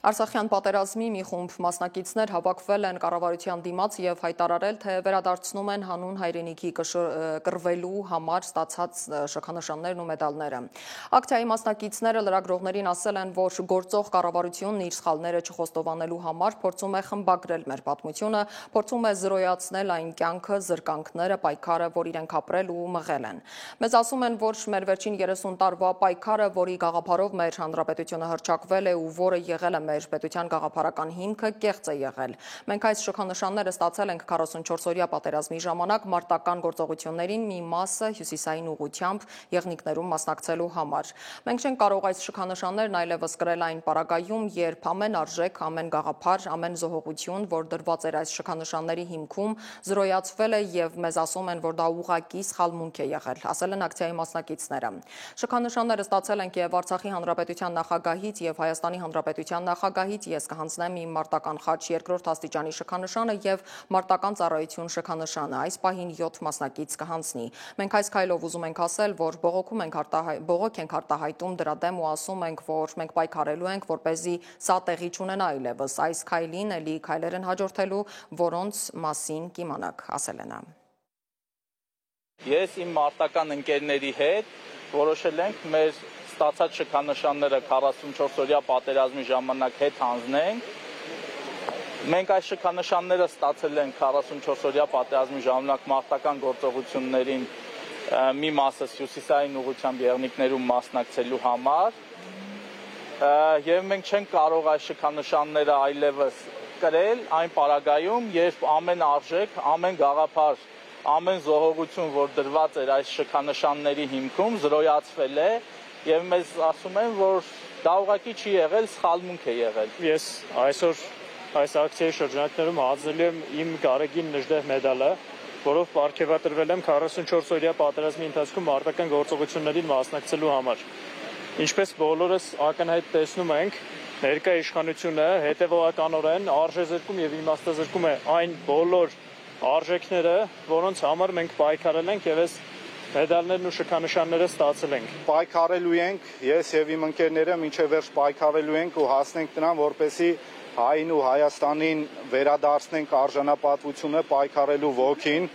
Արցախյան պատերազմի մի խումբ մասնակիցներ հավաքվել են կառավարության դիմաց եւ հայտարարել, թե վերադարձնում են հանուն հայրենիքի կռվելու համար ստացած շքանշաններն ու մեդալները։ Ակցիայի մասնակիցները լրագրողներին ասել են, որ գործող կառավարությունն իր սխալները չխոստովանելու համար փորձում է խմբագրել մեր պատմությունը, փորձում է զրոյացնել այն կյանքը, զրկանքները, պայքարը, որ իրենք ապրել ու մղել են։ Մեզ ասում են, որ մեր վերջին 30 տարվա պայքարը, որի գաղափարով մեր հանրապետությունը հռչակվել է ու որը եղել է մեր պետության գաղափարական հիմքը, կեղծ է եղել։ Մենք այս շքանշանները ստացել ենք 44-օրյա պատերազմի ժամանակ մարտական գործողություններին մի մասը հյուսիսային ուղղությամբ եղնիկներում մասնակցելու համար։ Մենք չենք կարող այս շքանշաններն այլևս կրել այն պարագայում, երբ ամեն արժեք, ամեն գաղափար, ամեն զոհողություն, որ դրված էր այս շքանշանների հիմքում, զրոյացվել է եւ մեզ ասում են, որ դա ուղղակի սխալմունք է եղել, ասել են ակցիայի մասնակիցները։ Շքանշանները ստացել ենք եւ Արցախի հանրապետության նախագահից եւ Հայաստանի հանրապետության նախագահից, ես կհանձնեմ իմ մարտական խաչ 2-րդ աստիճանի շքանշանը եւ մարտական ծառայություն շքանշանը։ Այս պահին 7 մասնակից կհանձնի։ Մենք այս քայլով ուզում ենք ասել, որ բողոք ենք արտահայտում դրա դեմ ու ասում ենք, որ մենք պայքարելու ենք, որպեսզի սա տեղի չունենա այլևս։ Այս քայլին էլի քայլեր են հաջորդելու, որոնց մասին կիմանաք, ասել են։ Ես իմ մարտական ընկերների հետ որոշել ենք մեր ստացած շքանշանները 44-օրյա պատերազմի ժամանակ հետ հանձնենք։ Մենք այս շքանշանները ստացել ենք 44-օրյա պատերազմի ժամանակ մարտական գործողություններին մի մասը հյուսիսային ուղղությամբ եղնիկներում մասնակցելու համար։ Եվ մենք չենք կարող այս շքանշանները այլևս կրել այն պարագայում, երբ ամեն արժեք, ամեն գաղափար, ամեն զոհողություն, որ դրված էր այս շքանշանների հիմքում, զրոյացվել է եւ մեզ ասում են, որ դա ուղղակի չի եղել, սխալմունք է եղել։ Ես այսօր այս ակցիայի շրջանակներում հանձնել եմ իմ Գարեգին Նժդեհ մեդալը, որով պարգևատրվել եմ 44-օրյա պատերազմի ընթացքում մարտական գործողություններին մասնակցելու համար։ Ինչպես բոլորս ակնհայտ տեսնում ենք, ներկա իշխանությունը հետևողականորեն արժեզրկում եւ իմաստազրկում է այն բոլոր արժեքները, որոնց համար մենք պայքարել ենք եւ այս մեդալներն ու շքանշանները ստացել ենք։ Պայքարելու ենք, ես եւ իմ ընկերները մինչեւ վերջ պայքարելու ենք ու հասնենք նրան, որպեսզի հային ու Հայաստանին վերադարձնենք արժանապատվությունը, պայքարելու ոգին։